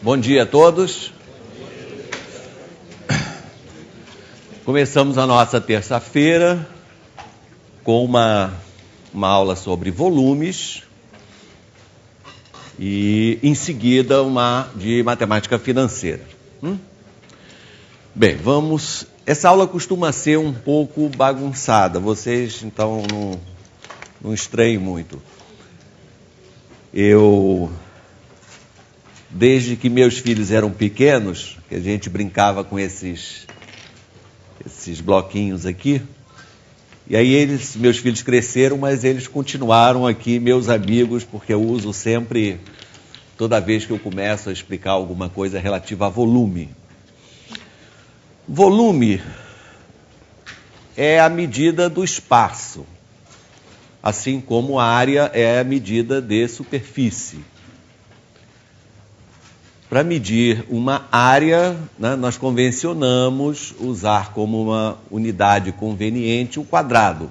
Bom dia a todos. Começamos a nossa terça-feira com uma aula sobre volumes e, em seguida, uma de matemática financeira. Bem, vamos... Essa aula costuma ser um pouco bagunçada, vocês, então, não estranhem muito. Desde que meus filhos eram pequenos, que a gente brincava com esses bloquinhos aqui, e aí meus filhos cresceram, mas eles continuaram aqui, meus amigos, porque eu uso sempre, toda vez que eu começo a explicar alguma coisa relativa a volume. Volume é a medida do espaço, assim como área é a medida de superfície. Para medir uma área, né, nós convencionamos usar como uma unidade conveniente o quadrado.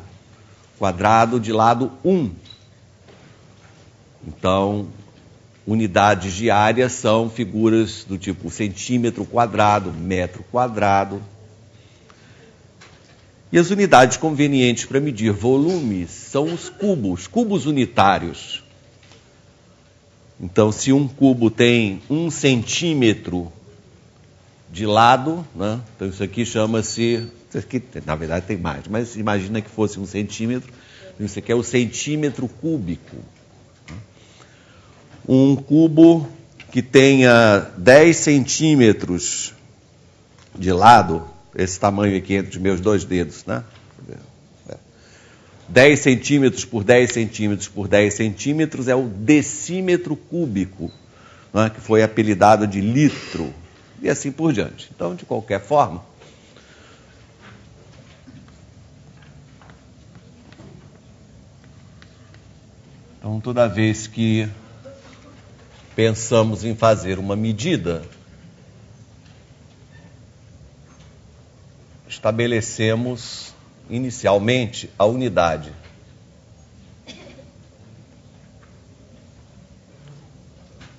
Quadrado de lado 1. Então, unidades de área são figuras do tipo centímetro quadrado, metro quadrado. E as unidades convenientes para medir volumes são os cubos unitários. Então, se um cubo tem 1 centímetro de lado, né? Então isso aqui chama-se... Isso aqui, na verdade, tem mais, mas imagina que fosse 1 centímetro. Isso aqui é o centímetro cúbico. Um cubo que tenha 10 centímetros de lado, esse tamanho aqui entre os meus 2 dedos, né? 10 centímetros por 10 centímetros por 10 centímetros é o decímetro cúbico, né, que foi apelidado de litro, e assim por diante. Então, de qualquer forma, toda vez que pensamos em fazer uma medida, estabelecemos inicialmente a unidade.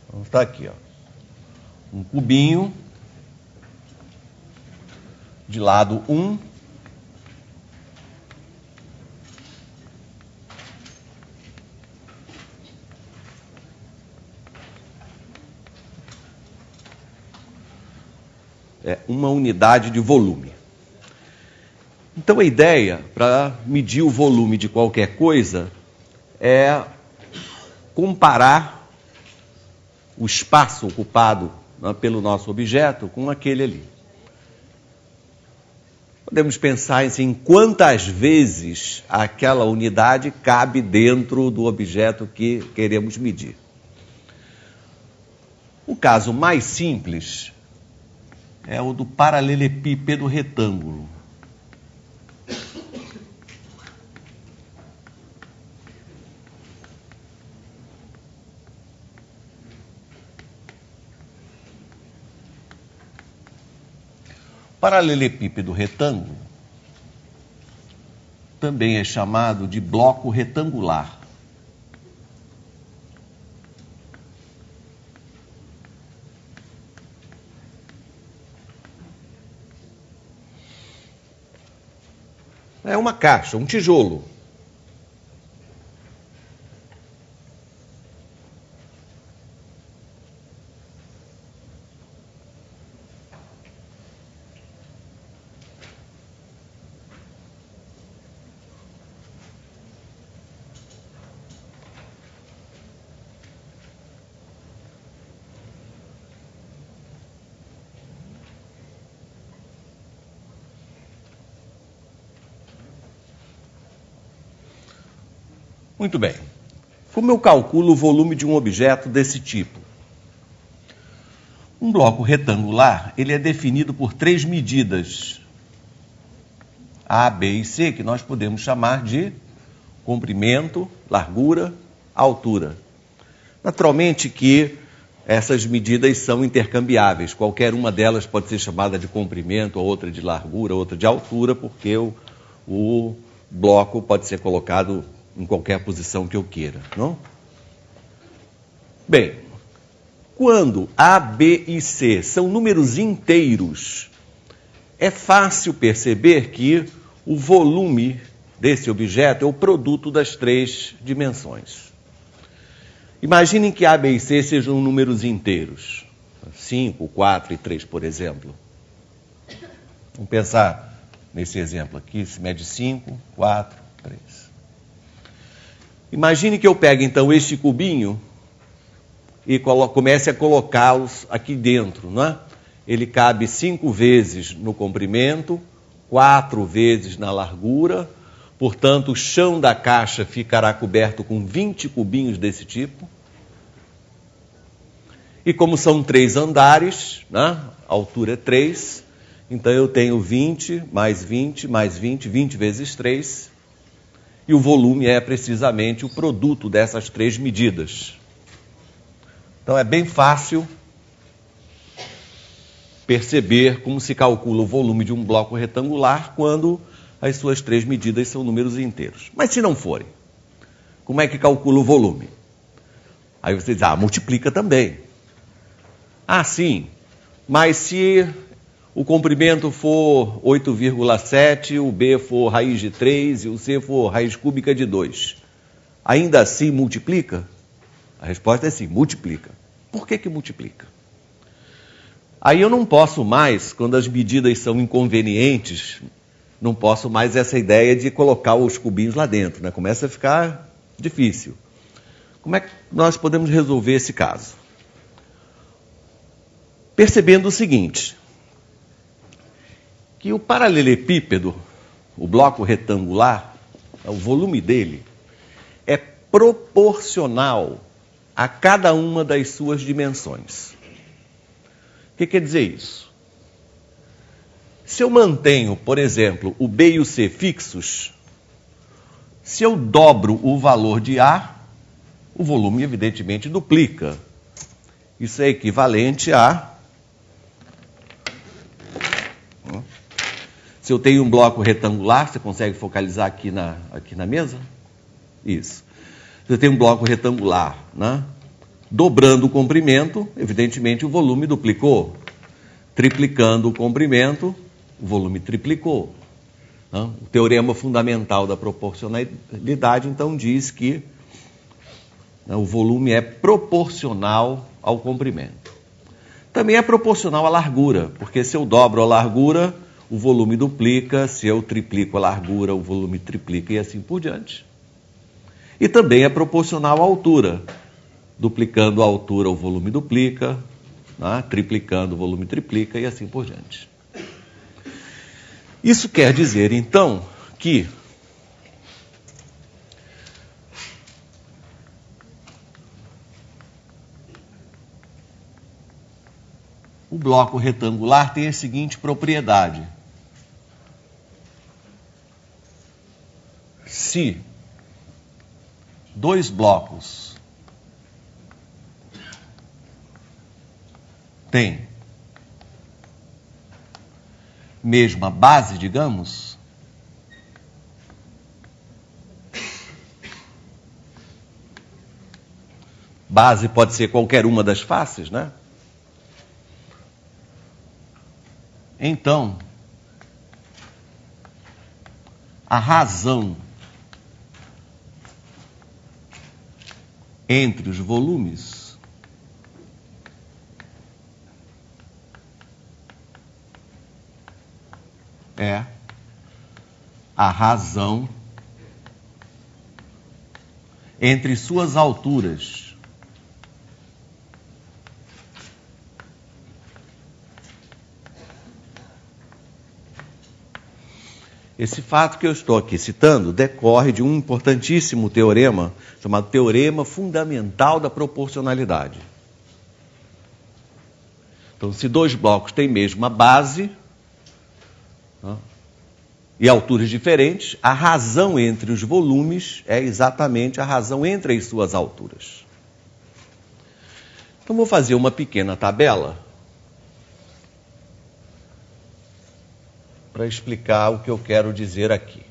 Então está aqui, ó. Um cubinho de lado 1. É uma unidade de volume. Então a ideia para medir o volume de qualquer coisa é comparar o espaço ocupado, né, pelo nosso objeto com aquele ali. Podemos pensar em quantas vezes aquela unidade cabe dentro do objeto que queremos medir. O caso mais simples é o do paralelepípedo retângulo. Paralelepípedo retângulo também é chamado de bloco retangular. É uma caixa, um tijolo. Muito bem. Como eu calculo o volume de um objeto desse tipo? Um bloco retangular, ele é definido por 3 medidas, A, B e C, que nós podemos chamar de comprimento, largura, altura. Naturalmente que essas medidas são intercambiáveis. Qualquer uma delas pode ser chamada de comprimento, a outra de largura, a outra de altura, porque o bloco pode ser colocado em qualquer posição que eu queira, não? Bem, Quando A, B e C são números inteiros, é fácil perceber que o volume desse objeto é o produto das três dimensões. Imaginem que A, B e C sejam números inteiros. 5, 4 e 3, por exemplo. Vamos pensar nesse exemplo aqui, se mede 5, 4, 3. Imagine que eu pegue, então, este cubinho e comece a colocá-los aqui dentro, não é? Ele cabe 5 vezes no comprimento, 4 vezes na largura, portanto, o chão da caixa ficará coberto com 20 cubinhos desse tipo. E como são 3 andares, né? A altura é 3, então eu tenho 20, mais 20, mais 20, 20 vezes 3, e o volume é precisamente o produto dessas 3 medidas. Então é bem fácil perceber como se calcula o volume de um bloco retangular quando as suas 3 medidas são números inteiros. Mas se não forem, como é que calcula o volume? Aí você diz, multiplica também. Sim, mas se o comprimento for 8,7, o B for raiz de 3 e o C for raiz cúbica de 2, ainda assim multiplica? A resposta é sim, multiplica. Por que multiplica? Aí eu não posso mais, quando as medidas são inconvenientes, não posso mais essa ideia de colocar os cubinhos lá dentro, né? Começa a ficar difícil. Como é que nós podemos resolver esse caso? Percebendo o seguinte, que o paralelepípedo, o bloco retangular, o volume dele, é proporcional a cada uma das suas dimensões. O que quer dizer isso? Se eu mantenho, por exemplo, o B e o C fixos, se eu dobro o valor de A, o volume evidentemente duplica. Isso é equivalente a... Se eu tenho um bloco retangular, você consegue focalizar aqui na mesa? Isso. Se eu tenho um bloco retangular, né? Dobrando o comprimento, evidentemente o volume duplicou. Triplicando o comprimento, o volume triplicou. Né? O teorema fundamental da proporcionalidade, então, diz que o volume é proporcional ao comprimento. Também é proporcional à largura, porque se eu dobro a largura, o volume duplica, se eu triplico a largura, o volume triplica e assim por diante. E também é proporcional à altura. Duplicando a altura, o volume duplica, né? Triplicando, o volume triplica e assim por diante. Isso quer dizer, então, que o bloco retangular tem a seguinte propriedade. Se 2 blocos têm mesma base, digamos, base pode ser qualquer uma das faces, né? Então, a razão entre os volumes é a razão entre suas alturas. Esse fato que eu estou aqui citando decorre de um importantíssimo teorema, chamado Teorema Fundamental da Proporcionalidade. Então, se 2 blocos têm mesma base, e alturas diferentes, a razão entre os volumes é exatamente a razão entre as suas alturas. Então, vou fazer uma pequena tabela para explicar o que eu quero dizer aqui.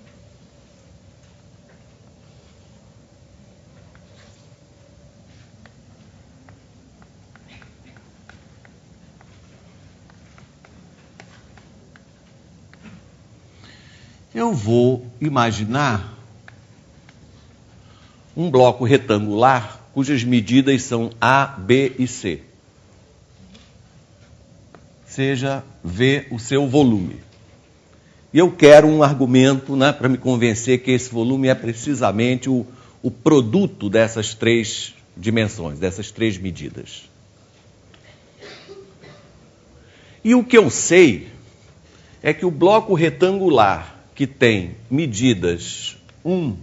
Eu vou imaginar um bloco retangular cujas medidas são A, B e C. Seja V o seu volume. E eu quero um argumento, né, para me convencer que esse volume é precisamente o produto dessas três dimensões, dessas três medidas. E o que eu sei é que o bloco retangular que tem medidas 1,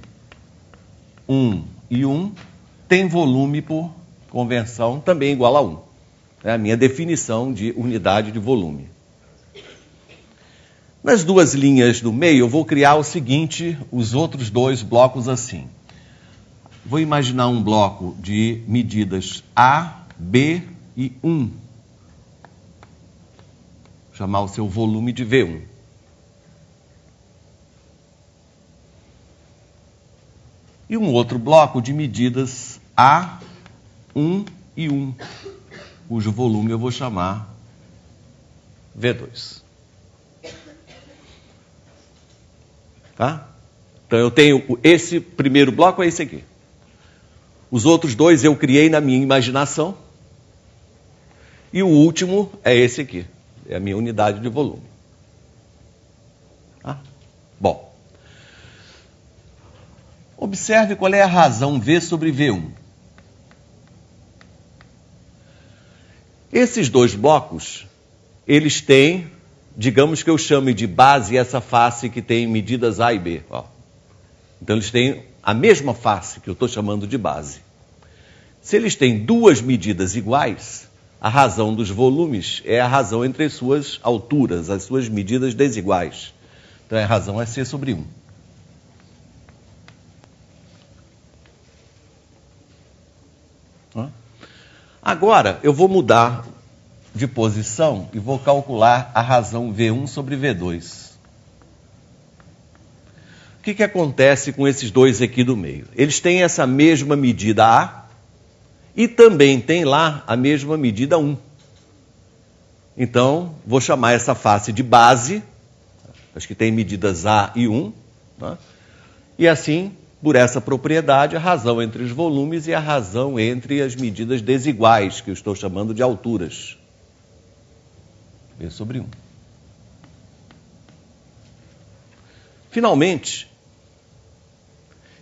1 e 1 tem volume por convenção também igual a 1. É a minha definição de unidade de volume. Nas duas linhas do meio, eu vou criar o seguinte, os outros dois blocos assim. Vou imaginar um bloco de medidas A, B e 1. Chamar o seu volume de V1. E um outro bloco de medidas A, 1 e 1, cujo volume eu vou chamar V2. Tá? Então eu tenho esse primeiro bloco, é esse aqui. Os outros dois eu criei na minha imaginação. E o último é esse aqui. É a minha unidade de volume. Tá? Bom. Observe qual é a razão V sobre V1. Esses dois blocos, eles têm, digamos que eu chame de base essa face que tem medidas A e B. Ó. Então eles têm a mesma face que eu estou chamando de base. Se eles têm duas medidas iguais, a razão dos volumes é a razão entre as suas alturas, as suas medidas desiguais. Então a razão é C sobre 1. Agora eu vou mudar de posição e vou calcular a razão V1 sobre V2. O que acontece com esses dois aqui do meio? Eles têm essa mesma medida A e também tem lá a mesma medida 1. Então, vou chamar essa face de base, acho que tem medidas A e 1, tá? E assim, por essa propriedade, a razão entre os volumes e a razão entre as medidas desiguais, que eu estou chamando de alturas. V sobre 1. Finalmente,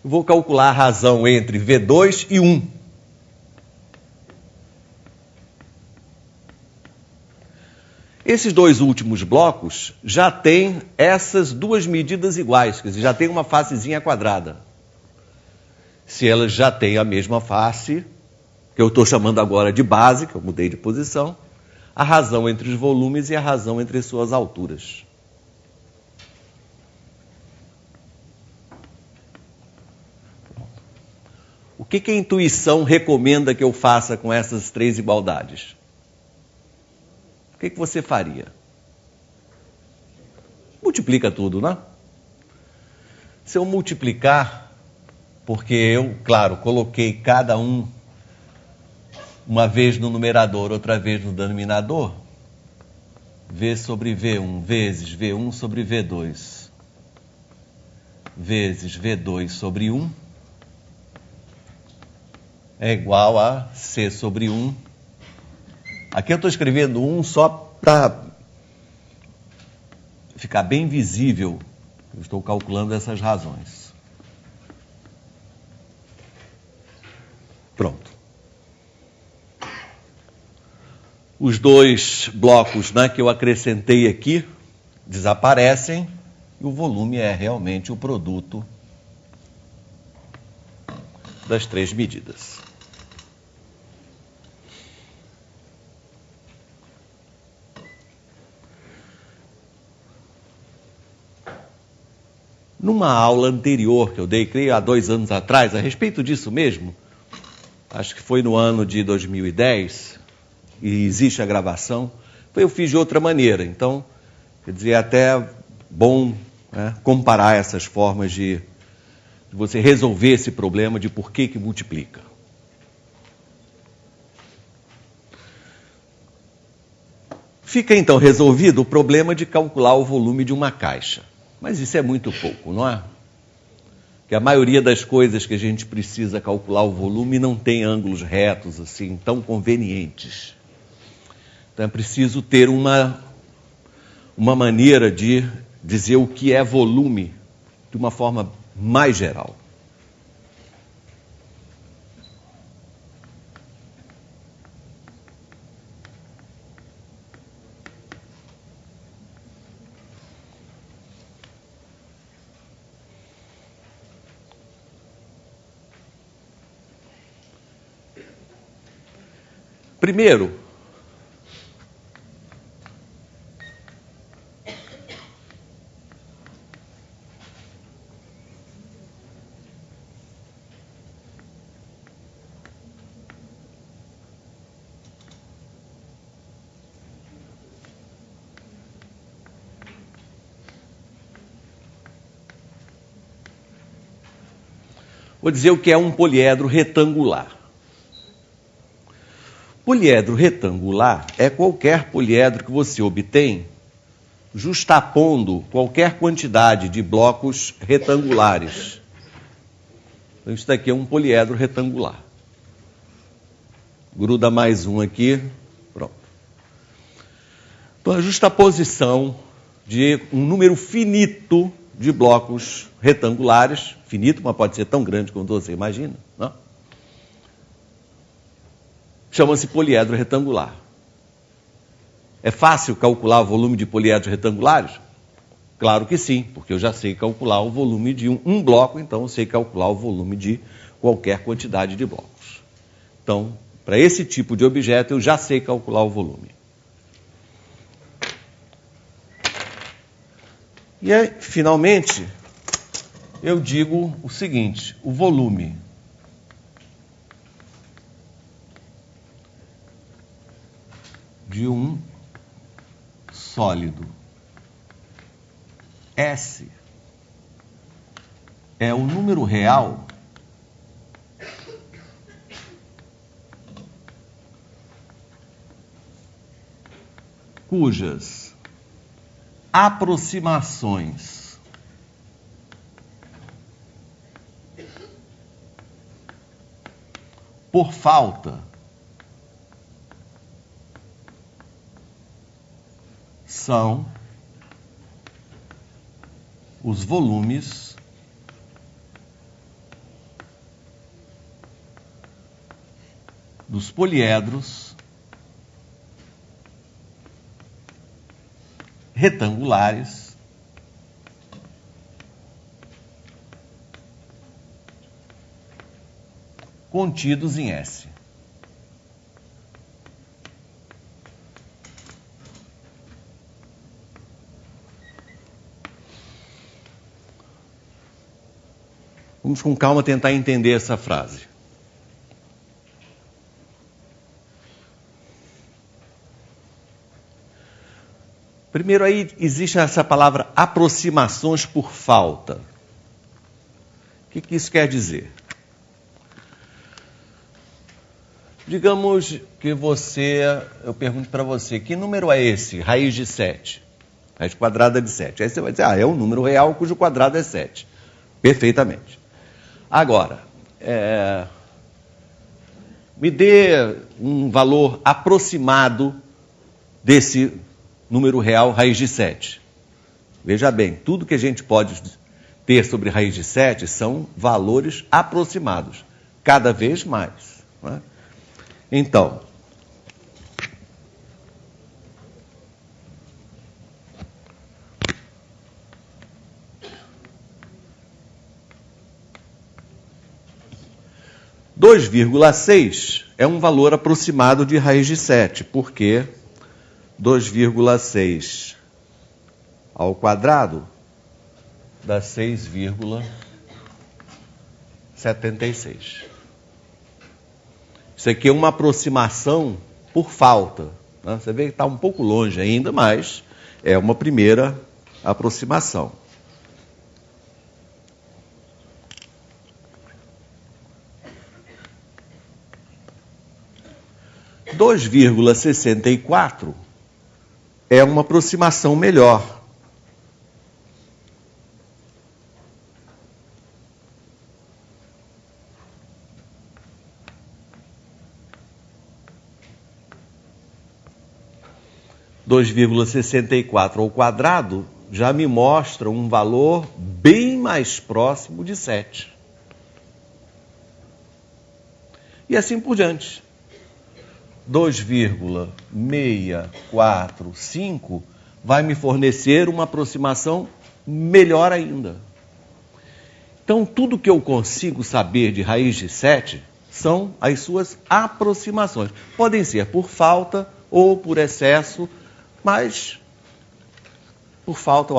eu vou calcular a razão entre V2 e 1. Esses dois últimos blocos já têm essas duas medidas iguais, quer dizer, já tem uma facezinha quadrada. Se elas já têm a mesma face, que eu estou chamando agora de base, que eu mudei de posição, a razão entre os volumes e a razão entre as suas alturas. O que a intuição recomenda que eu faça com essas três igualdades? O que você faria? Multiplica tudo, né? Se eu multiplicar, porque eu, claro, coloquei cada um uma vez no numerador, outra vez no denominador, V sobre V1 vezes V1 sobre V2 vezes V2 sobre 1 é igual a C sobre 1. Aqui eu estou escrevendo 1 só para ficar bem visível. Eu estou calculando essas razões. Pronto. Os dois blocos, né, que eu acrescentei aqui desaparecem e o volume é realmente o produto das três medidas. Numa aula anterior que eu dei, creio há 2 anos atrás, a respeito disso mesmo, acho que foi no ano de 2010, e existe a gravação, eu fiz de outra maneira. Então, quer dizer, é até bom, né, comparar essas formas de você resolver esse problema de por que multiplica. Fica então resolvido o problema de calcular o volume de uma caixa. Mas isso é muito pouco, não é? Que a maioria das coisas que a gente precisa calcular o volume não tem ângulos retos assim tão convenientes. Então é preciso ter uma maneira de dizer o que é volume de uma forma mais geral. Primeiro, vou dizer o que é um poliedro retangular. Poliedro retangular é qualquer poliedro que você obtém justapondo qualquer quantidade de blocos retangulares. Então, isso daqui é um poliedro retangular. Gruda mais um aqui, pronto. Então, a justaposição de um número finito de blocos retangulares, finito, mas pode ser tão grande quanto você imagina, não? Chama-se poliedro retangular. É fácil calcular o volume de poliedros retangulares? Claro que sim, porque eu já sei calcular o volume de um bloco, então eu sei calcular o volume de qualquer quantidade de blocos. Então, para esse tipo de objeto, eu já sei calcular o volume. E aí, finalmente, eu digo o seguinte: o volume de um sólido S é o número real cujas aproximações por falta são os volumes dos poliedros retangulares contidos em S. Vamos com calma tentar entender essa frase. Primeiro aí existe essa palavra aproximações por falta. O que isso quer dizer? Digamos que eu pergunto para você, que número é esse? Raiz de 7. Raiz quadrada de 7. Aí você vai dizer, é um número real cujo quadrado é 7. Perfeitamente. Agora, me dê um valor aproximado desse número real raiz de 7. Veja bem, tudo que a gente pode ter sobre raiz de 7 são valores aproximados, cada vez mais, né? Então, dois vírgula 6 é um valor aproximado de raiz de 7, porque 2,6 ao quadrado dá 6,76. Isso aqui é uma aproximação por falta, né? Você vê que está um pouco longe ainda, mas é uma primeira aproximação. R$ 2,64 é uma aproximação melhor. 2,64 ao quadrado já me mostra um valor bem mais próximo de 7. E assim por diante. 2,645 vai me fornecer uma aproximação melhor ainda. Então, tudo que eu consigo saber de raiz de 7 são as suas aproximações. Podem ser por falta ou por excesso, mas por falta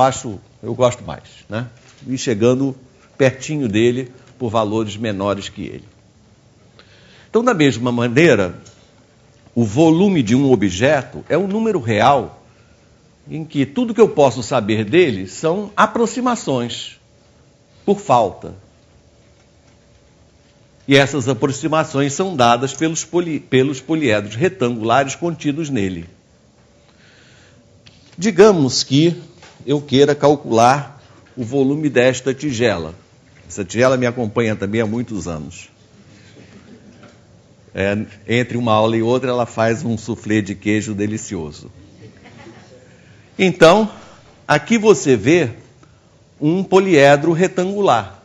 eu gosto mais, né? E chegando pertinho dele por valores menores que ele. Então, da mesma maneira, o volume de um objeto é um número real em que tudo que eu posso saber dele são aproximações por falta. E essas aproximações são dadas pelos poliedros retangulares contidos nele. Digamos que eu queira calcular o volume desta tigela. Essa tigela me acompanha também há muitos anos. Entre uma aula e outra, ela faz um soufflé de queijo delicioso. Então, aqui você vê um poliedro retangular.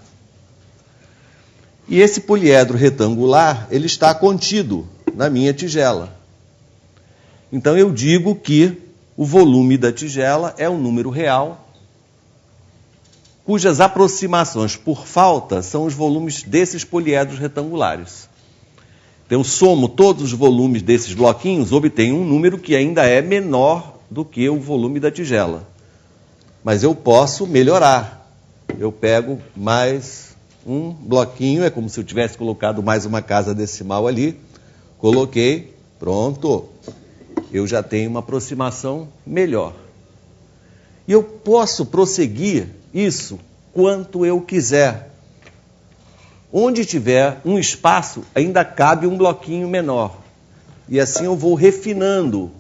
E esse poliedro retangular, ele está contido na minha tigela. Então, eu digo que o volume da tigela é um número real, cujas aproximações por falta são os volumes desses poliedros retangulares. Então, eu somo todos os volumes desses bloquinhos, obtenho um número que ainda é menor do que o volume da tigela. Mas eu posso melhorar. Eu pego mais um bloquinho, é como se eu tivesse colocado mais uma casa decimal ali. Coloquei, pronto. Eu já tenho uma aproximação melhor. E eu posso prosseguir isso quanto eu quiser. Onde tiver um espaço, ainda cabe um bloquinho menor. E assim eu vou refinando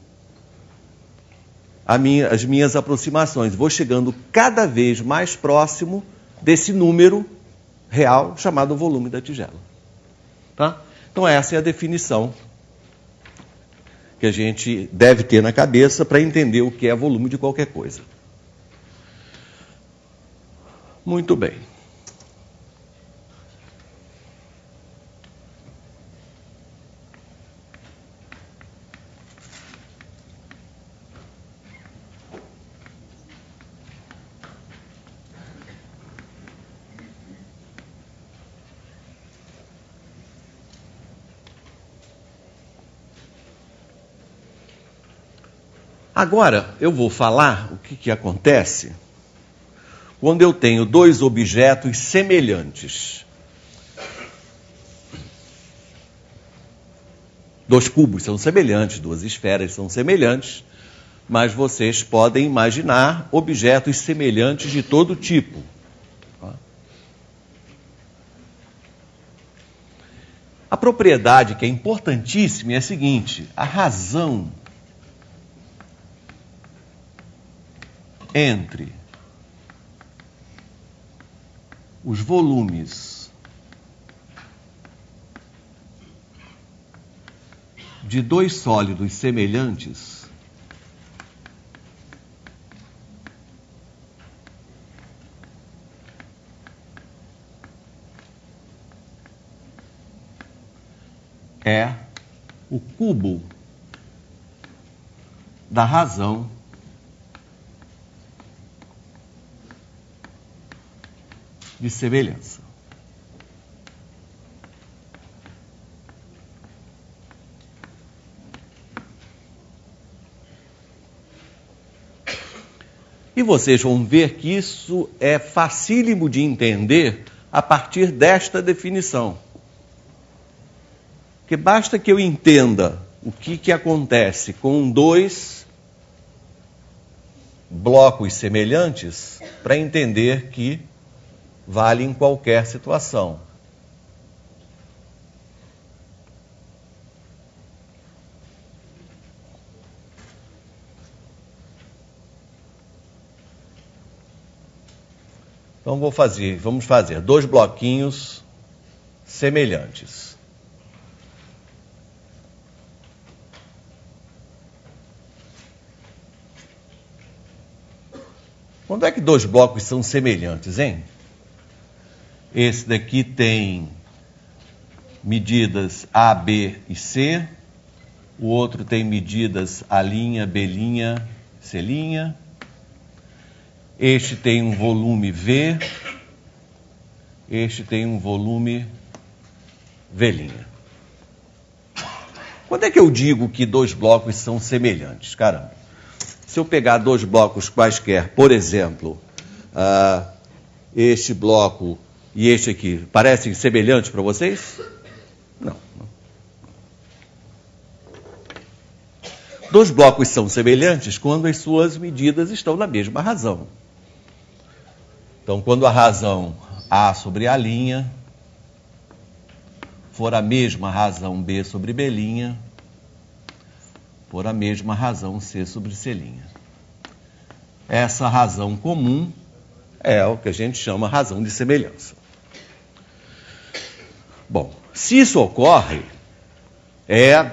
as minhas aproximações. Vou chegando cada vez mais próximo desse número real chamado volume da tigela. Tá? Então essa é a definição que a gente deve ter na cabeça para entender o que é volume de qualquer coisa. Muito bem. Agora, eu vou falar o que acontece quando eu tenho dois objetos semelhantes. Dois cubos são semelhantes, duas esferas são semelhantes, mas vocês podem imaginar objetos semelhantes de todo tipo. A propriedade que é importantíssima é a seguinte: a razão entre os volumes de dois sólidos semelhantes é o cubo da razão de semelhança. E vocês vão ver que isso é facílimo de entender a partir desta definição. Porque basta que eu entenda o que acontece com dois blocos semelhantes para entender que vale em qualquer situação. Então vamos fazer dois bloquinhos semelhantes. Quando é que dois blocos são semelhantes, hein? Esse daqui tem medidas A, B e C. O outro tem medidas A', B', C'. Este tem um volume V. Este tem um volume V'. Quando é que eu digo que dois blocos são semelhantes? Caramba, se eu pegar dois blocos quaisquer, por exemplo, este bloco e este aqui, parecem semelhantes para vocês? Não. Dois blocos são semelhantes quando as suas medidas estão na mesma razão. Então, quando a razão A sobre A' for a mesma razão B sobre B', for a mesma razão C sobre C'. Essa razão comum é o que a gente chama razão de semelhança. Bom, se isso ocorre, é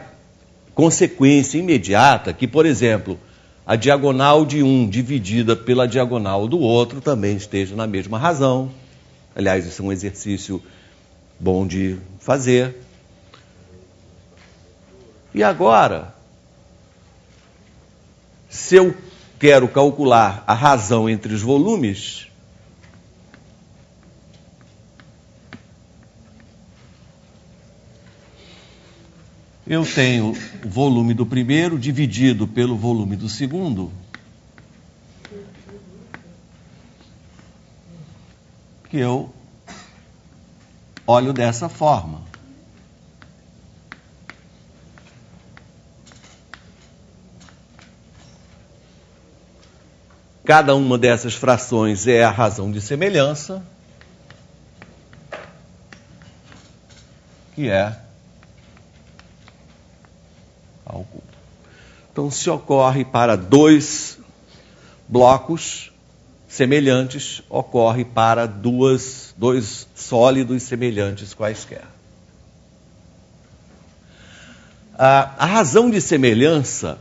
consequência imediata que, por exemplo, a diagonal de um dividida pela diagonal do outro também esteja na mesma razão. Aliás, isso é um exercício bom de fazer. E agora, se eu quero calcular a razão entre os volumes, eu tenho o volume do primeiro dividido pelo volume do segundo, que eu olho dessa forma. Cada uma dessas frações é a razão de semelhança, que é cálculo. Então, se ocorre para dois blocos semelhantes, ocorre para dois sólidos semelhantes quaisquer. A razão de semelhança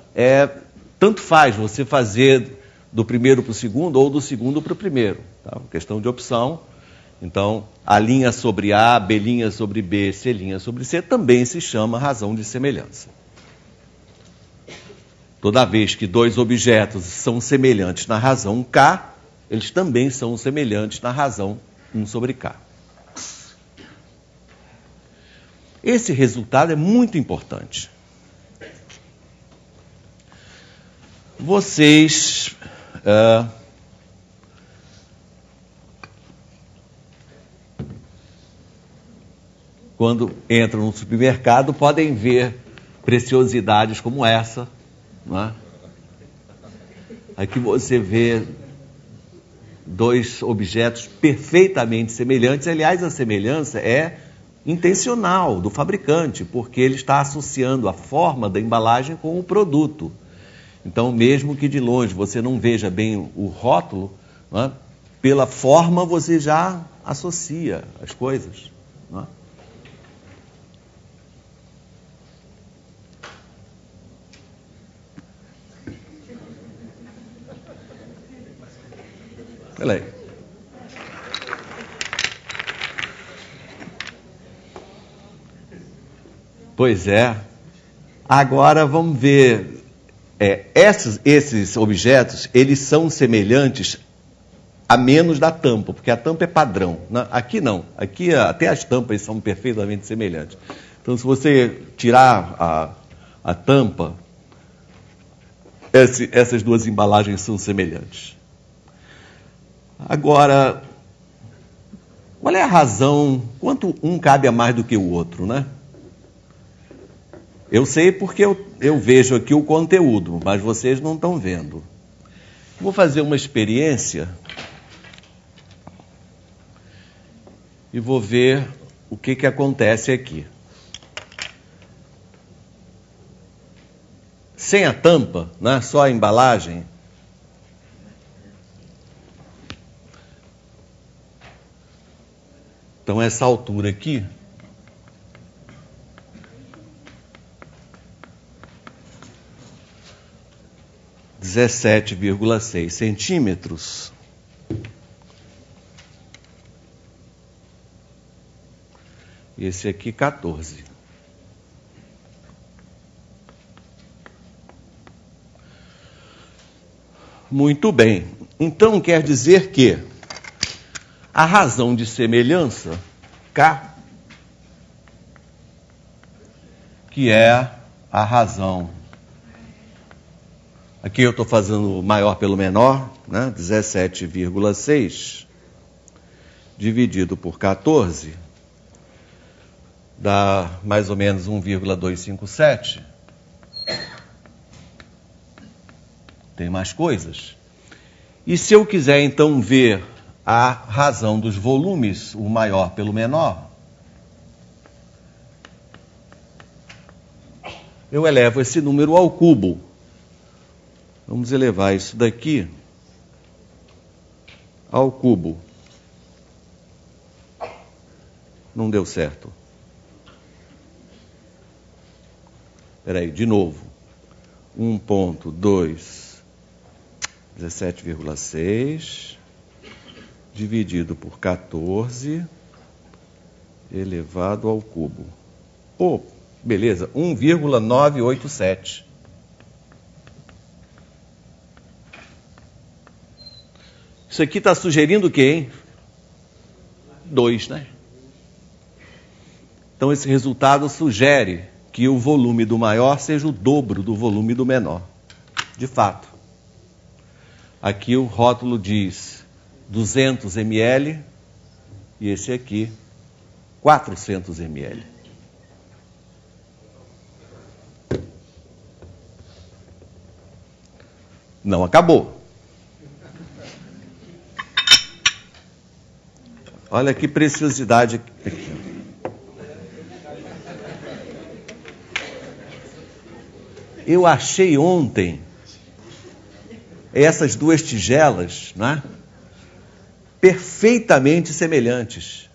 tanto faz você fazer do primeiro para o segundo ou do segundo para o primeiro. Tá? Questão de opção. Então, A' sobre A, B' sobre B, C' sobre C também se chama razão de semelhança. Toda vez que dois objetos são semelhantes na razão K, eles também são semelhantes na razão 1 sobre K. Esse resultado é muito importante. Vocês quando entram no supermercado, podem ver preciosidades como essa. Não é? Aqui você vê dois objetos perfeitamente semelhantes. Aliás, a semelhança é intencional do fabricante, porque ele está associando a forma da embalagem com o produto. Então, mesmo que de longe você não veja bem o rótulo, não é? Pela forma você já associa as coisas. Não é? Olha aí. Pois é. Agora vamos ver. Esses objetos, eles são semelhantes a menos da tampa, porque a tampa é padrão. Aqui não. Aqui até as tampas são perfeitamente semelhantes. Então, se você tirar a tampa, essas duas embalagens são semelhantes. Agora, qual é a razão? Quanto um cabe a mais do que o outro, né? Eu sei porque eu vejo aqui o conteúdo, mas vocês não estão vendo. Vou fazer uma experiência e vou ver o que acontece aqui. Sem a tampa, né? Só a embalagem. Então, essa altura aqui, (17,6 centímetros), Esse aqui, 14. Muito bem. Então, quer dizer que a razão de semelhança, K, que é a razão... Aqui eu estou fazendo maior pelo menor, né? 17,6 dividido por 14 dá mais ou menos 1,257. Tem mais coisas. E se eu quiser então ver a razão dos volumes, o maior pelo menor, eu elevo esse número ao cubo. Vamos elevar isso daqui ao cubo. Não deu certo. Espera aí, de novo. 17,6 dividido por 14 elevado ao cubo. Pô, beleza, 1,987. Isso aqui está sugerindo o quê, hein? 2, né? Então esse resultado sugere que o volume do maior seja o dobro do volume do menor. De fato. Aqui o rótulo diz 200 ml e esse aqui 400 ml. Não acabou. Olha que preciosidade aqui. Eu achei ontem essas duas tigelas, né, perfeitamente semelhantes.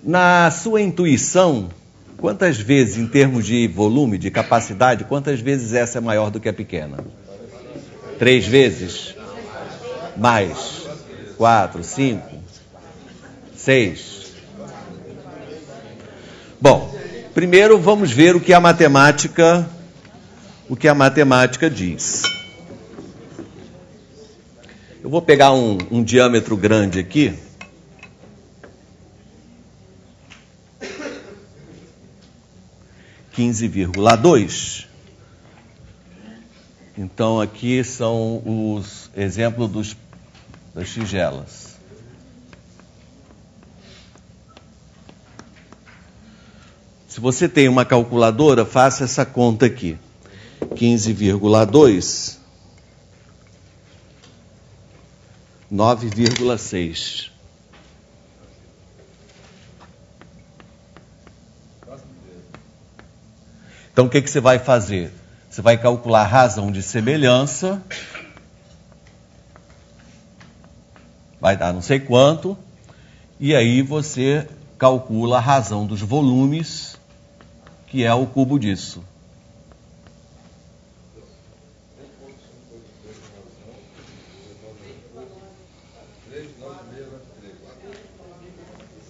Na sua intuição, quantas vezes, em termos de volume, de capacidade, quantas vezes essa é maior do que a pequena? 3 vezes? Mais? 4, 5, 6. Bom, primeiro vamos ver o que a matemática diz. Eu vou pegar um diâmetro grande aqui. (15,2). Então aqui são os exemplos das tigelas. Se você tem uma calculadora, faça essa conta aqui. 15,2, 9,6. Então, o que você vai fazer? Você vai calcular a razão de semelhança. Vai dar não sei quanto. E aí você calcula a razão dos volumes, que é o cubo disso.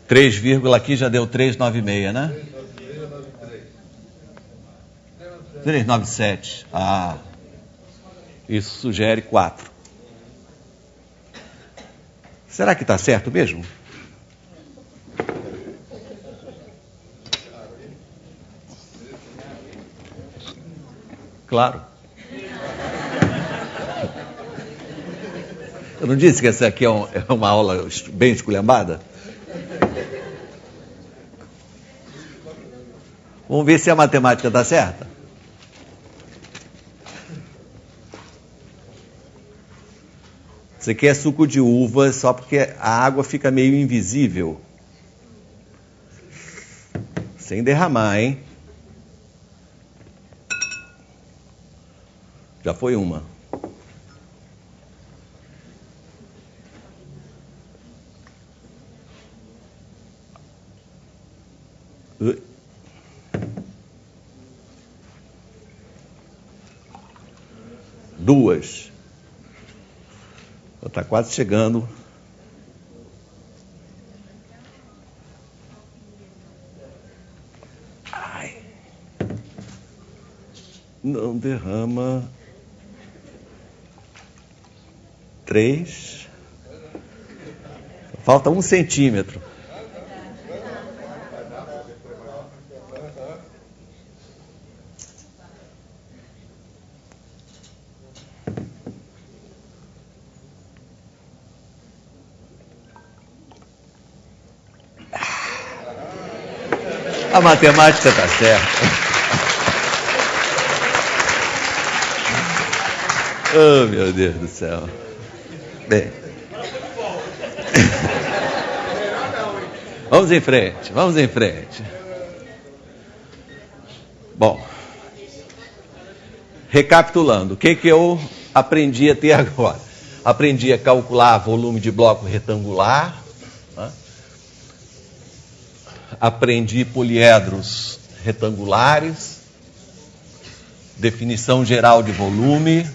Três vírgula aqui já deu 396, né? 397. Ah, isso sugere 4. Será que está certo mesmo? Claro. Eu não disse que essa aqui é uma aula bem esculhambada? Vamos ver se a matemática está certa. Isso aqui é suco de uva, só porque a água fica meio invisível. Sem derramar, hein? Já foi uma. Duas. Está quase chegando. não derrama 3. Falta 1 centímetro. A matemática está certa. Oh, meu Deus do céu. Bem. Vamos em frente, vamos em frente. Bom, recapitulando, o que eu aprendi até agora? Aprendi a calcular volume de bloco retangular, né? Aprendi poliedros retangulares, definição geral de volume,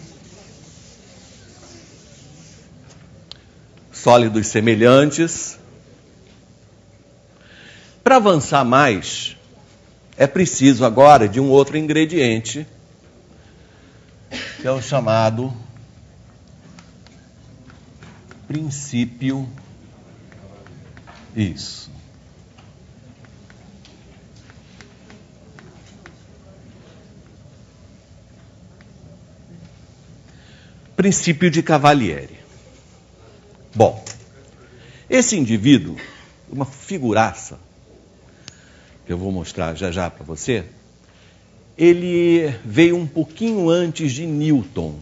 sólidos semelhantes. Para avançar mais, é preciso agora de um outro ingrediente, que é o chamado princípio. Isso. Princípio de Cavalieri. Bom, esse indivíduo, uma figuraça, que eu vou mostrar já já para você, ele veio um pouquinho antes de Newton,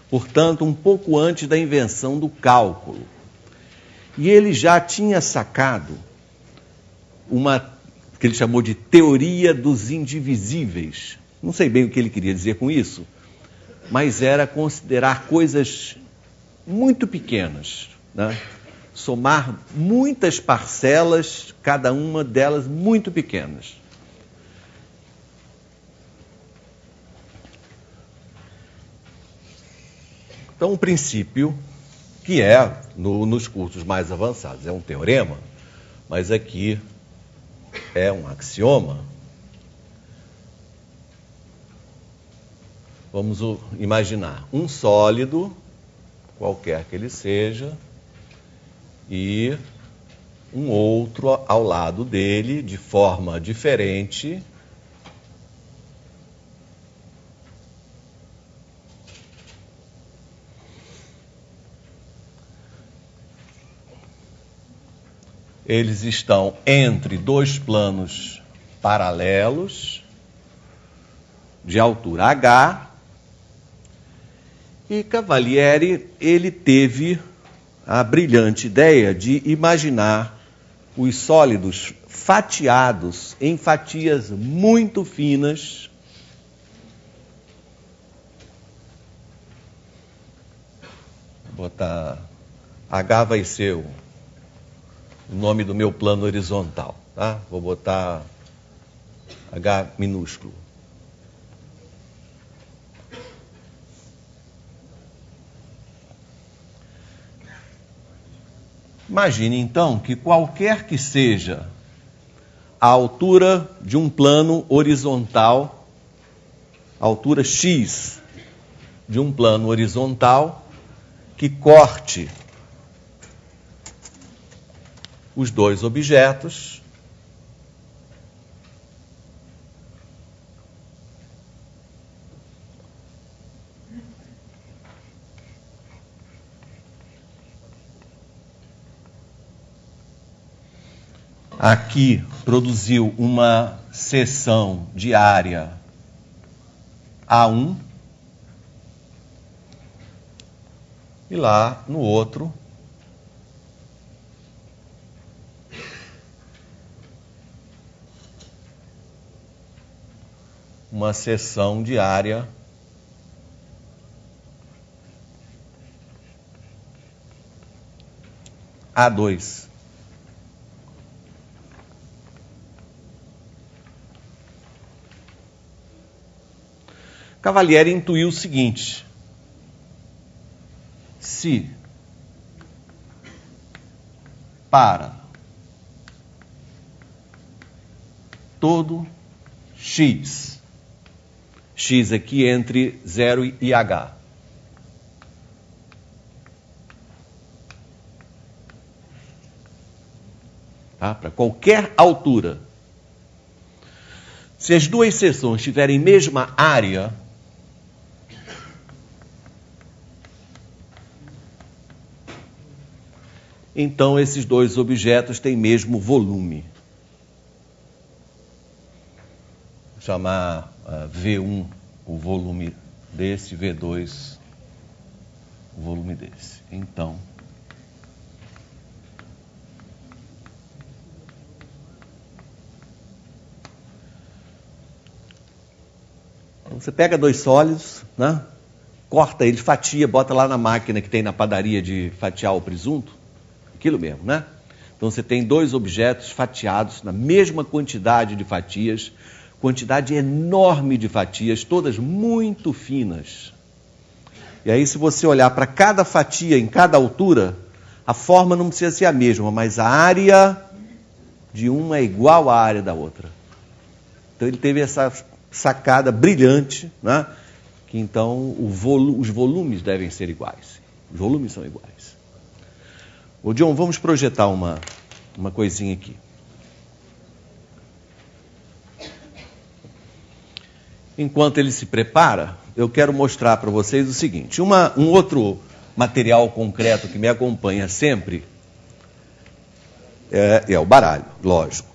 portanto, um pouco antes da invenção do cálculo. E ele já tinha sacado uma que ele chamou de teoria dos indivisíveis. Não sei bem o que ele queria dizer com isso, mas era considerar coisas muito pequenas, né? Somar muitas parcelas, cada uma delas muito pequenas. Então, um princípio que é, nos cursos mais avançados, é um teorema, mas aqui é um axioma. Vamos imaginar um sólido, qualquer que ele seja, e um outro ao lado dele, de forma diferente. Eles estão entre dois planos paralelos, de altura h, e Cavalieri, ele teve a brilhante ideia de imaginar os sólidos fatiados em fatias muito finas, vou botar H vai ser o nome do meu plano horizontal, tá? Vou botar H minúsculo. Imagine, então, que qualquer que seja a altura de um plano horizontal, a altura x de um plano horizontal, que corte os dois objetos, aqui produziu uma seção de área A1 e lá no outro uma seção de área A2. Cavalieri intuiu o seguinte: se para todo x x aqui entre 0 e h. Tá? Para qualquer altura. Se as duas seções tiverem mesma área, então esses dois objetos têm mesmo volume. Vou chamar V1 o volume desse, V2 o volume desse. Então, você pega dois sólidos, né? Corta eles, fatia, bota lá na máquina que tem na padaria de fatiar o presunto, aquilo mesmo, né? Então você tem dois objetos fatiados na mesma quantidade de fatias, quantidade enorme de fatias, todas muito finas. E aí, se você olhar para cada fatia em cada altura, a forma não precisa ser a mesma, mas a área de uma é igual à área da outra. Então ele teve essa sacada brilhante, né? Que então os volumes devem ser iguais. Os volumes são iguais. Ô John, vamos projetar uma coisinha aqui. Enquanto ele se prepara, eu quero mostrar para vocês o seguinte. Um outro material concreto que me acompanha sempre é o baralho, lógico,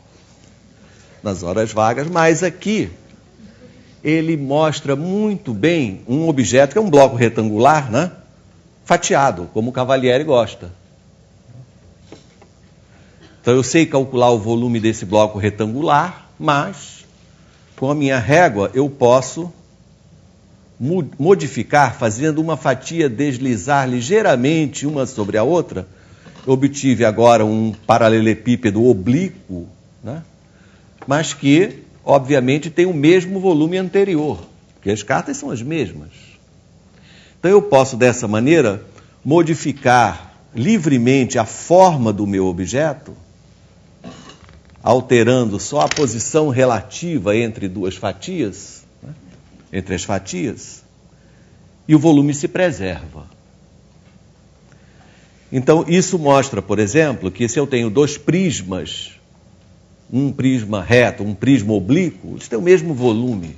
nas horas vagas, mas aqui ele mostra muito bem um objeto que é um bloco retangular, né? Fatiado, como o Cavalieri gosta. Então eu sei calcular o volume desse bloco retangular, mas com a minha régua eu posso modificar, fazendo uma fatia deslizar ligeiramente uma sobre a outra. Eu obtive agora um paralelepípedo oblíquo, né? Mas que, obviamente, tem o mesmo volume anterior, porque as cartas são as mesmas. Então eu posso, dessa maneira, modificar livremente a forma do meu objeto, alterando só a posição relativa entre duas fatias, né? Entre as fatias, e o volume se preserva. Então isso mostra, por exemplo, que se eu tenho dois prismas, um prisma reto, um prisma oblíquo, eles têm o mesmo volume.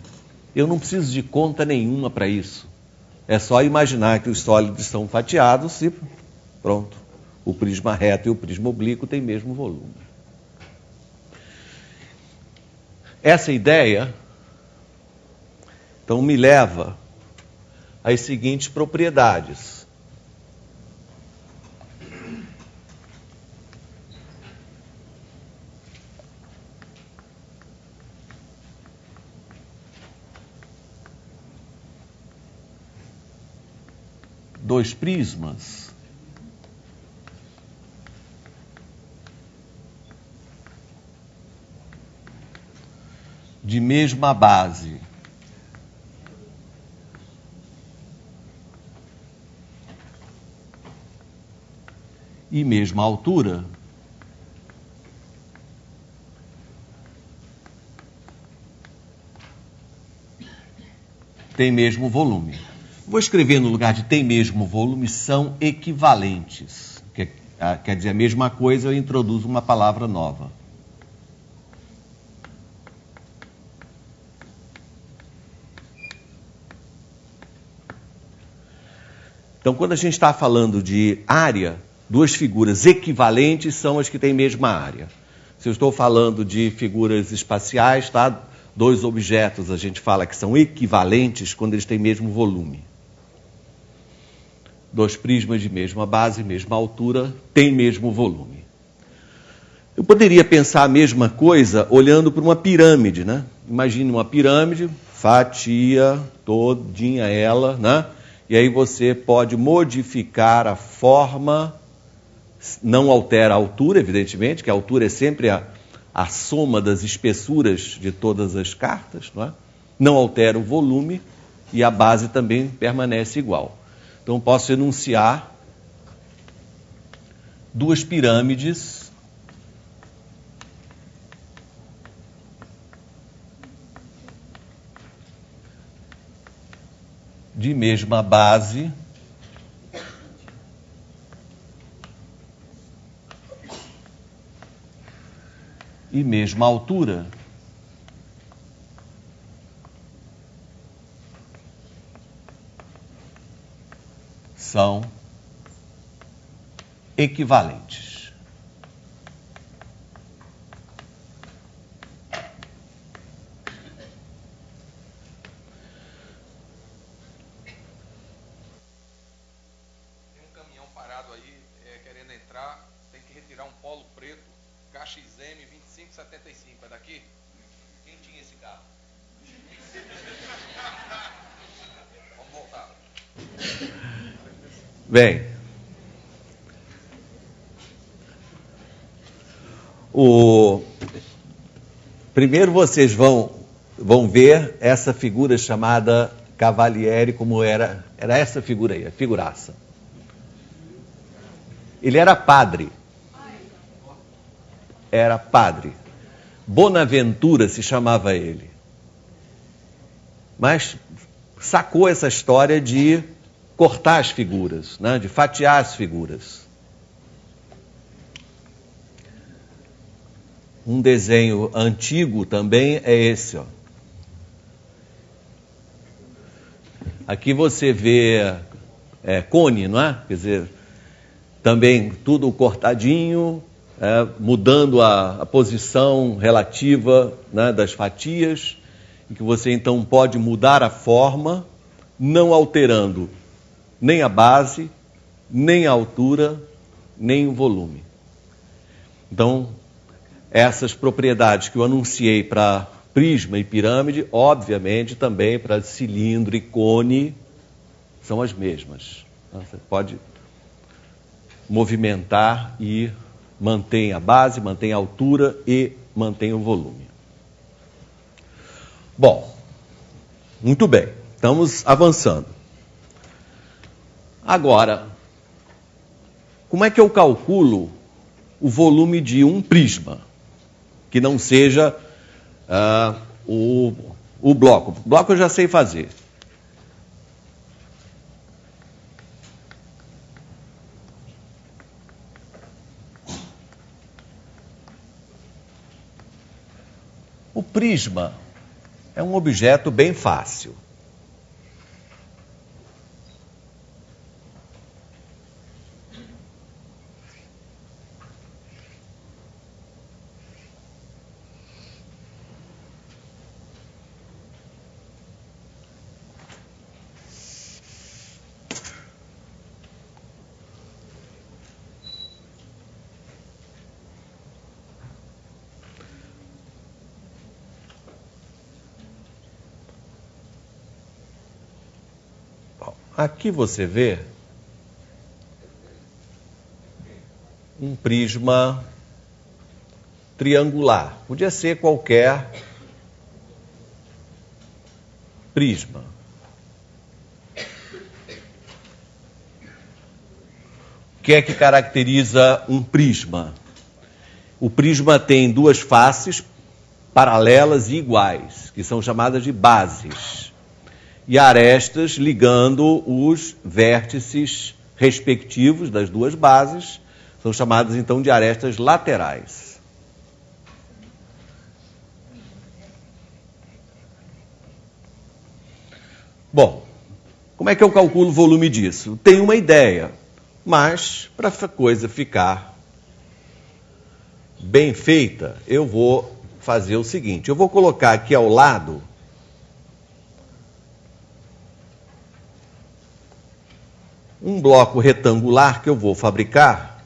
Eu não preciso de conta nenhuma para isso. É só imaginar que os sólidos são fatiados e pronto. O prisma reto e o prisma oblíquo têm o mesmo volume. Essa ideia, então, me leva às seguintes propriedades. Dois prismas de mesma base e mesma altura tem mesmo volume. Vou escrever no lugar de tem mesmo volume, são equivalentes. Quer dizer a mesma coisa, eu introduzo uma palavra nova. Então, quando a gente está falando de área, duas figuras equivalentes são as que têm mesma área. Se eu estou falando de figuras espaciais, tá? Dois objetos a gente fala que são equivalentes quando eles têm mesmo volume. Dois prismas de mesma base, mesma altura, têm mesmo volume. Eu poderia pensar a mesma coisa olhando para uma pirâmide, né? Imagine uma pirâmide, fatia todinha ela, né? E aí você pode modificar a forma, não altera a altura, evidentemente, que a altura é sempre a soma das espessuras de todas as cartas, não é? Não altera o volume e a base também permanece igual. Então posso enunciar duas pirâmides de mesma base e mesma altura. São equivalentes. Parado aí, querendo entrar, tem que retirar um polo preto, KXM 2575, é daqui? Quem tinha esse carro? Vamos voltar. Bem, primeiro vocês vão ver essa figura chamada Cavalieri, como era essa figura aí, a figuraça. Ele era padre. Era padre. Bonaventura se chamava ele. Mas sacou essa história de cortar as figuras, né? De fatiar as figuras. Um desenho antigo também é esse, ó. Aqui você vê cone, não é? Quer dizer, também tudo cortadinho, mudando a posição relativa, né, das fatias, em que você então pode mudar a forma, não alterando nem a base, nem a altura, nem o volume. Então, essas propriedades que eu anunciei para prisma e pirâmide, obviamente também para cilindro e cone, são as mesmas. Você pode movimentar e mantém a base, mantém a altura e mantém o volume. Bom, muito bem, estamos avançando. Agora, como é que eu calculo o volume de um prisma, que não seja o bloco? O bloco eu já sei fazer. O prisma é um objeto bem fácil. Aqui você vê um prisma triangular. Podia ser qualquer prisma. O que é que caracteriza um prisma? O prisma tem duas faces paralelas e iguais, que são chamadas de bases, e arestas ligando os vértices respectivos das duas bases, são chamadas então de arestas laterais. Bom, como é que eu calculo o volume disso? Tenho uma ideia, mas para a coisa ficar bem feita, eu vou fazer o seguinte: eu vou colocar aqui ao lado um bloco retangular que eu vou fabricar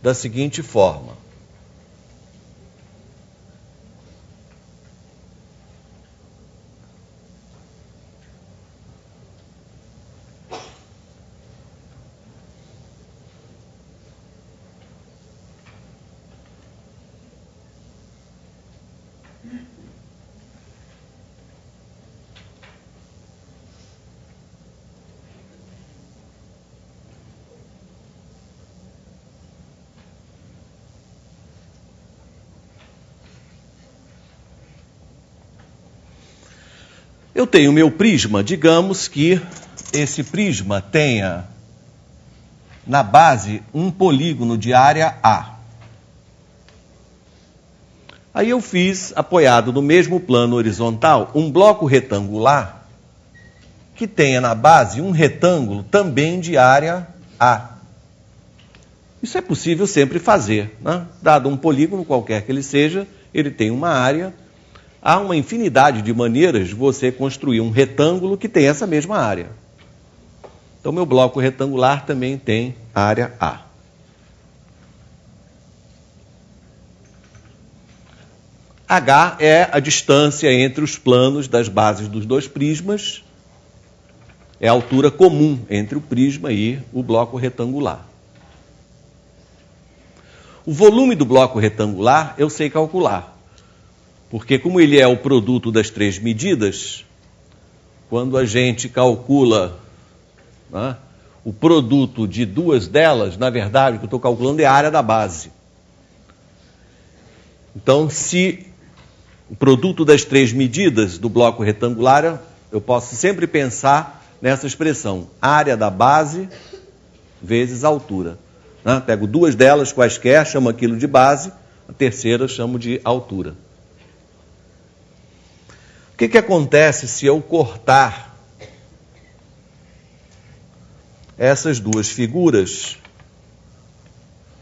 da seguinte forma. Eu tenho o meu prisma, digamos que esse prisma tenha na base um polígono de área A. Aí eu fiz, apoiado no mesmo plano horizontal, um bloco retangular que tenha na base um retângulo também de área A. Isso é possível sempre fazer, né? Dado um polígono qualquer que ele seja, ele tem uma área. Há uma infinidade de maneiras de você construir um retângulo que tem essa mesma área. Então, meu bloco retangular também tem área A. H é a distância entre os planos das bases dos dois prismas. É a altura comum entre o prisma e o bloco retangular. O volume do bloco retangular eu sei calcular, porque como ele é o produto das três medidas, quando a gente calcula, né, o produto de duas delas, na verdade, o que eu estou calculando é a área da base. Então, se o produto das três medidas do bloco retangular, eu posso sempre pensar nessa expressão, área da base vezes a altura. Né? Pego duas delas quaisquer, chamo aquilo de base, a terceira chamo de altura. O que acontece se eu cortar essas duas figuras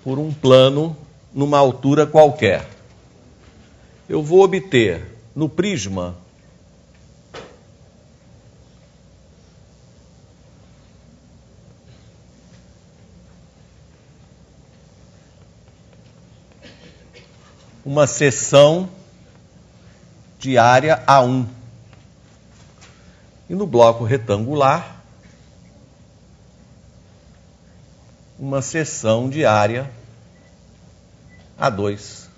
por um plano numa altura qualquer? Eu vou obter no prisma uma seção de área A1. E no bloco retangular, uma seção de área A2.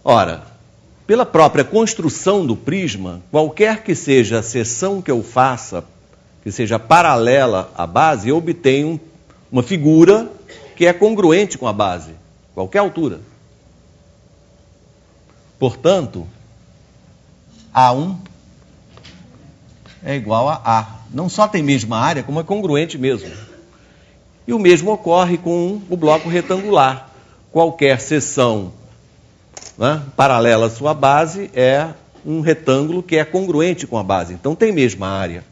Ora, pela própria construção do prisma, qualquer que seja a seção que eu faça, que seja paralela à base, eu obtenho uma figura que é congruente com a base, qualquer altura. Portanto, A1 é igual a A. Não só tem mesma área, como é congruente mesmo. E o mesmo ocorre com o bloco retangular. Qualquer seção, né, paralela à sua base é um retângulo que é congruente com a base. Então tem mesma área.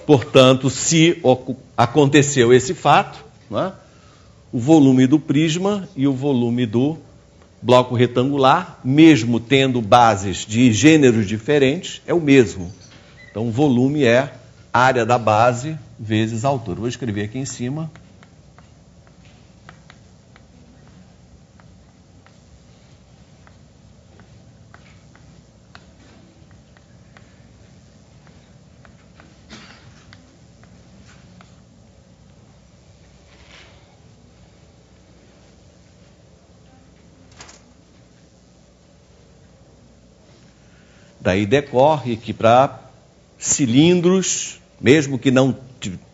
Portanto, se aconteceu esse fato, né, o volume do prisma e o volume do bloco retangular, mesmo tendo bases de gêneros diferentes, é o mesmo. Então o volume é área da base vezes a altura. Vou escrever aqui em cima. Daí decorre que para cilindros, mesmo que não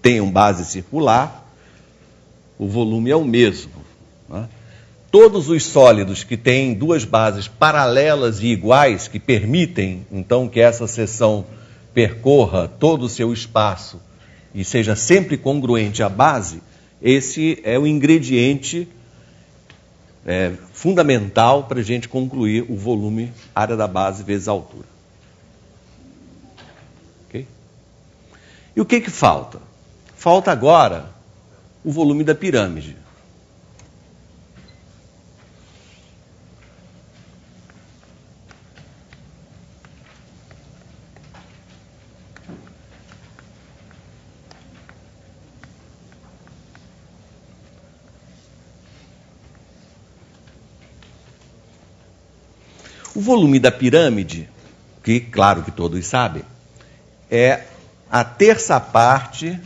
tenham base circular, o volume é o mesmo. Né? Todos os sólidos que têm duas bases paralelas e iguais, que permitem, então, que essa seção percorra todo o seu espaço e seja sempre congruente à base, esse é o ingrediente fundamental para a gente concluir o volume, área da base vezes a altura. E o que falta? Falta agora o volume da pirâmide. O volume da pirâmide, que claro que todos sabem, é a terça parte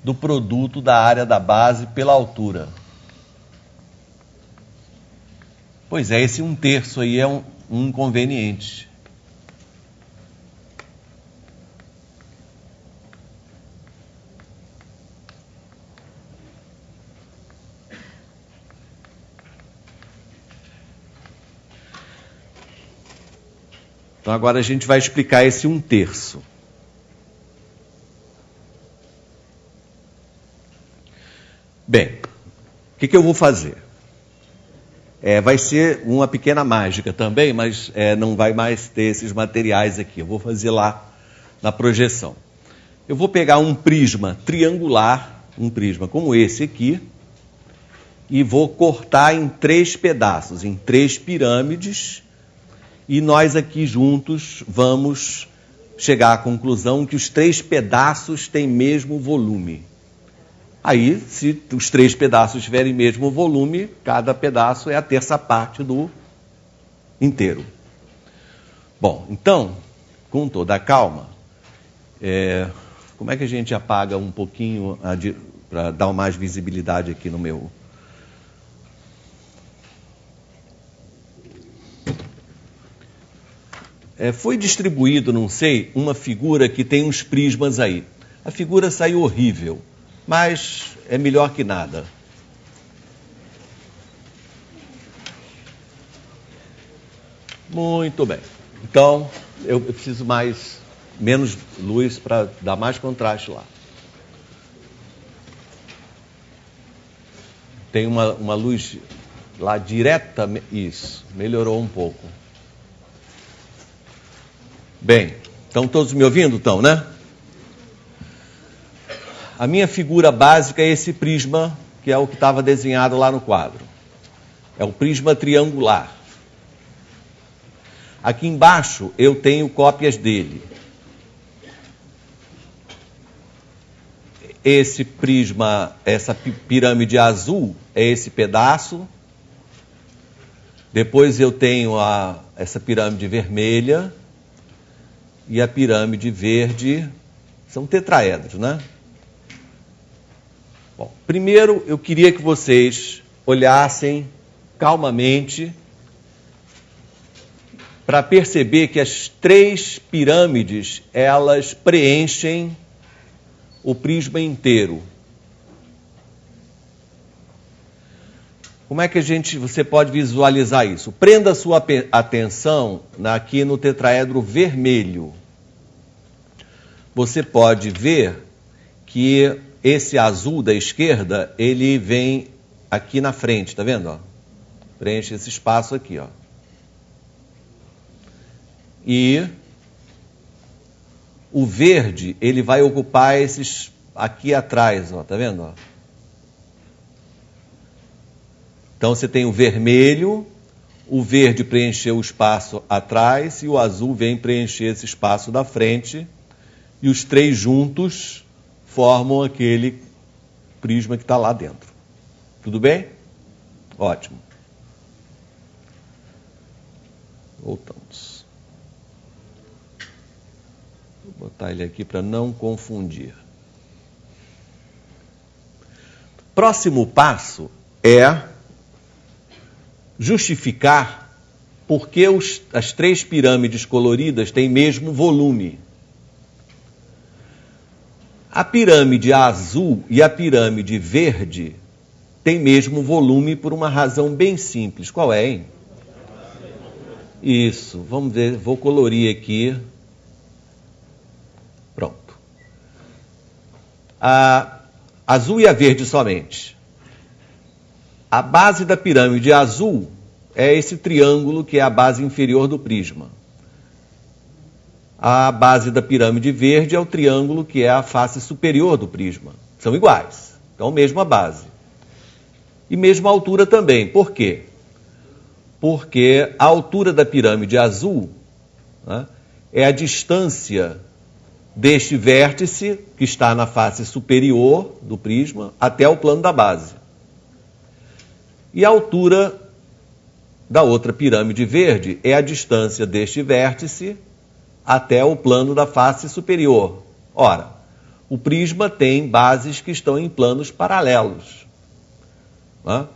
do produto da área da base pela altura. Pois é, esse 1/3 aí é um inconveniente. Então agora a gente vai explicar esse 1/3. Bem, o que eu vou fazer? Vai ser uma pequena mágica também, mas não vai mais ter esses materiais aqui. Eu vou fazer lá na projeção. Eu vou pegar um prisma triangular, um prisma como esse aqui, e vou cortar em 3 pedaços, em 3 pirâmides, e nós aqui juntos vamos chegar à conclusão que os 3 pedaços têm mesmo volume. Aí, se os 3 pedaços tiverem mesmo volume, cada pedaço é a 1/3 parte do inteiro. Bom, então, com toda a calma, como é que a gente apaga um pouquinho para dar mais visibilidade aqui no meu... Foi distribuído, não sei, uma figura que tem uns prismas aí. A figura saiu horrível, mas é melhor que nada. Muito bem. Então, eu preciso menos luz para dar mais contraste lá. Tem uma luz lá direta, isso, melhorou um pouco. Bem, estão todos me ouvindo, então, né? A minha figura básica é esse prisma, que é o que estava desenhado lá no quadro. É o prisma triangular. Aqui embaixo eu tenho cópias dele. Esse prisma, essa pirâmide azul, é esse pedaço. Depois eu tenho essa pirâmide vermelha e a pirâmide verde. São tetraedros, né? Bom, primeiro eu queria que vocês olhassem calmamente para perceber que as 3 pirâmides, elas preenchem o prisma inteiro. Como é que você pode visualizar isso? Prenda a sua atenção aqui no tetraedro vermelho. Você pode ver que esse azul da esquerda, ele vem aqui na frente, tá vendo? Ó? Preenche esse espaço aqui, ó. E o verde, ele vai ocupar esses aqui atrás, ó, tá vendo? Ó? Então você tem o vermelho, o verde preencheu o espaço atrás e o azul vem preencher esse espaço da frente. E os 3 juntos formam aquele prisma que está lá dentro. Tudo bem? Ótimo. Voltamos. Vou botar ele aqui para não confundir. Próximo passo é justificar por que as 3 pirâmides coloridas têm mesmo volume. A pirâmide azul e a pirâmide verde têm mesmo volume por uma razão bem simples. Qual é, hein? Isso, vamos ver, vou colorir aqui. Pronto. A azul e a verde somente. A base da pirâmide azul é esse triângulo que é a base inferior do prisma. A base da pirâmide verde é o triângulo que é a face superior do prisma. São iguais, então mesma base. E mesma altura também. Por quê? Porque a altura da pirâmide azul, né, é a distância deste vértice, que está na face superior do prisma, até o plano da base. E a altura da outra pirâmide verde é a distância deste vértice até o plano da face superior. Ora, o prisma tem bases que estão em planos paralelos. Né?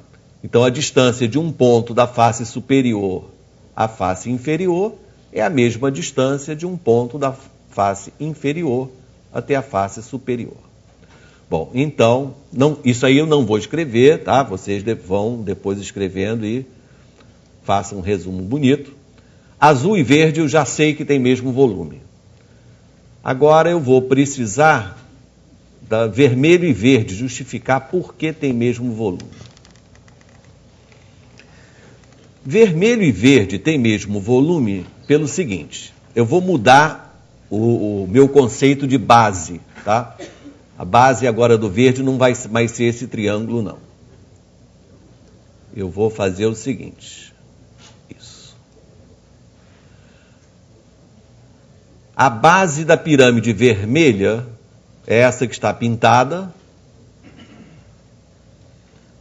Então, a distância de um ponto da face superior à face inferior é a mesma distância de um ponto da face inferior até a face superior. Bom, então, isso aí eu não vou escrever, tá? Vocês vão depois escrevendo e façam um resumo bonito. Azul e verde eu já sei que tem mesmo volume. Agora eu vou precisar da vermelho e verde, justificar por que tem mesmo volume. Vermelho e verde tem mesmo volume pelo seguinte: eu vou mudar o meu conceito de base, tá? A base agora do verde não vai mais ser esse triângulo, não. Eu vou fazer o seguinte. Isso. A base da pirâmide vermelha é essa que está pintada.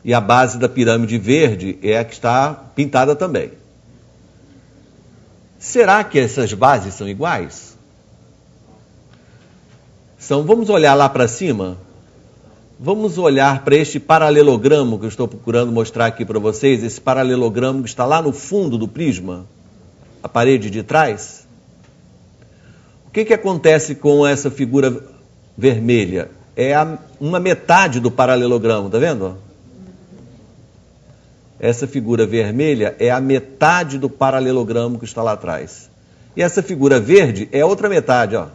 E a base da pirâmide verde é a que está pintada também. Será que essas bases são iguais? Vamos olhar lá para cima? Vamos olhar para este paralelogramo que eu estou procurando mostrar aqui para vocês, esse paralelogramo que está lá no fundo do prisma, a parede de trás. O que acontece com essa figura vermelha? É uma metade do paralelogramo, tá vendo? Essa figura vermelha é a metade do paralelogramo que está lá atrás. E essa figura verde é a outra metade, ó.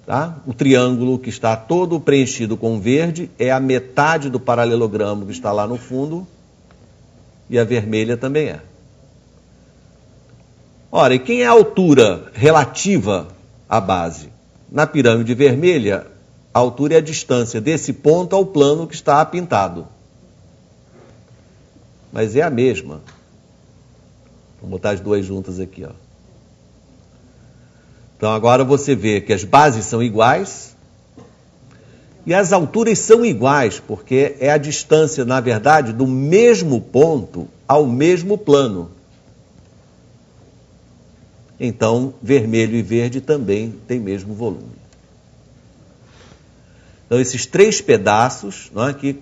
Tá? O triângulo que está todo preenchido com verde é a metade do paralelogramo que está lá no fundo, e a vermelha também é. Ora, e quem é a altura relativa à base? Na pirâmide vermelha, a altura é a distância desse ponto ao plano que está pintado. Mas é a mesma. Vou botar as duas juntas aqui, ó. Então agora você vê que as bases são iguais e as alturas são iguais, porque é a distância, na verdade, do mesmo ponto ao mesmo plano. Então, vermelho e verde também têm mesmo volume. Então, esses três pedaços, não é, que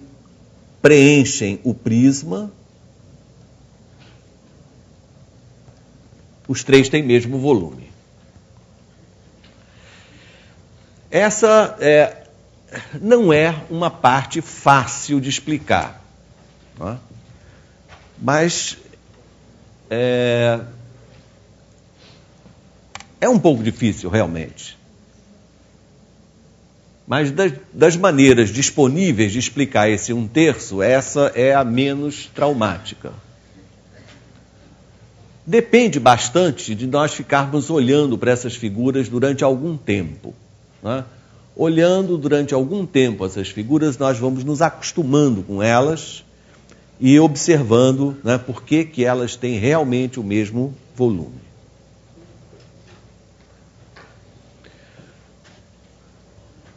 preenchem o prisma, os três têm mesmo volume. Essa não é uma parte fácil de explicar, não é? Mas é um pouco difícil, realmente. Mas das maneiras disponíveis de explicar esse 1/3, essa é a menos traumática. Depende bastante de nós ficarmos olhando para essas figuras durante algum tempo. Né? Olhando durante algum tempo essas figuras, nós vamos nos acostumando com elas e observando, né, por que elas têm realmente o mesmo volume.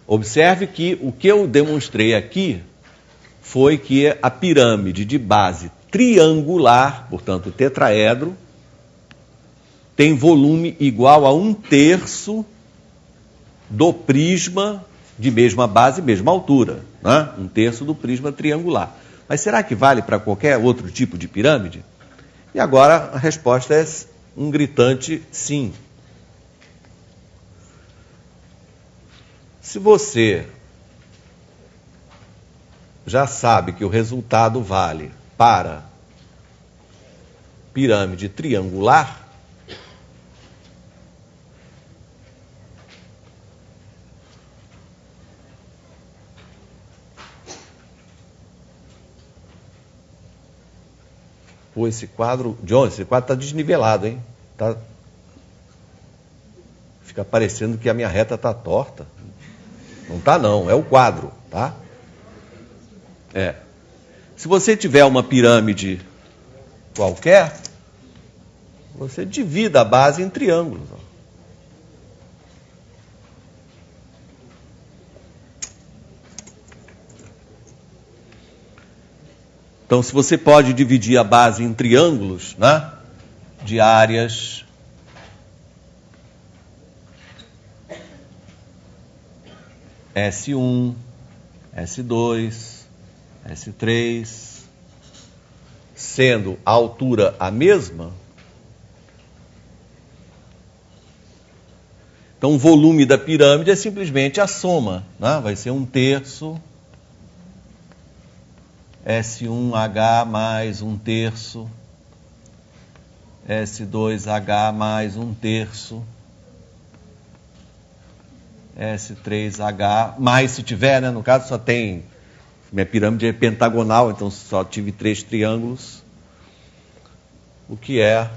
Observe que o que eu demonstrei aqui foi que a pirâmide de base triangular, portanto tetraedro, tem volume igual a 1/3 do prisma de mesma base, mesma altura, né? 1/3 do prisma triangular. Mas será que vale para qualquer outro tipo de pirâmide? E agora a resposta é um gritante sim. Se você já sabe que o resultado vale para pirâmide triangular, pô, esse quadro, John, esse quadro está desnivelado, hein? Fica parecendo que a minha reta está torta. Não está não, é o quadro, tá? Se você tiver uma pirâmide qualquer, você divida a base em triângulos. Ó. Então, se você pode dividir a base em triângulos, né, de áreas S1, S2, S3, sendo a altura a mesma, então o volume da pirâmide é simplesmente a soma, né? Vai ser 1/3 S1H mais 1/3 S2H mais 1/3 S3H, mais se tiver, né? No caso só tem, minha pirâmide é pentagonal, então só tive 3 triângulos, o que é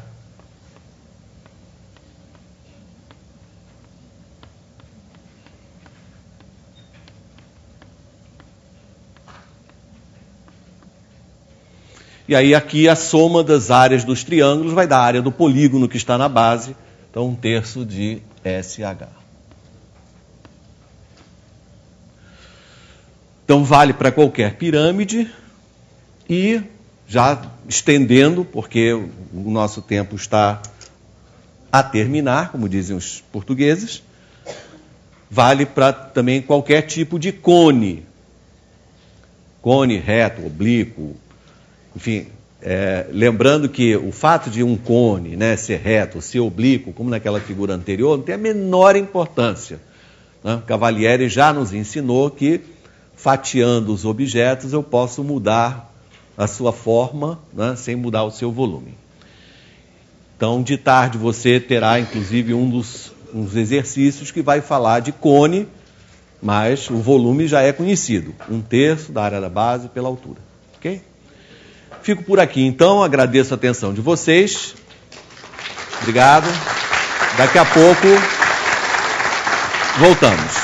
e aí aqui a soma das áreas dos triângulos vai dar a área do polígono que está na base, então 1/3 de SH. Então vale para qualquer pirâmide e, já estendendo, porque o nosso tempo está a terminar, como dizem os portugueses, vale para também qualquer tipo de cone. Cone reto, oblíquo, enfim, lembrando que o fato de um cone, né, ser reto, ser oblíquo, como naquela figura anterior, não tem a menor importância, né? Cavalieri já nos ensinou que, fatiando os objetos, eu posso mudar a sua forma, né, sem mudar o seu volume. Então, de tarde você terá, inclusive, uns exercícios que vai falar de cone, mas o volume já é conhecido, 1/3 da área da base pela altura. Ok? Fico por aqui, então, agradeço a atenção de vocês. Obrigado. Daqui a pouco voltamos.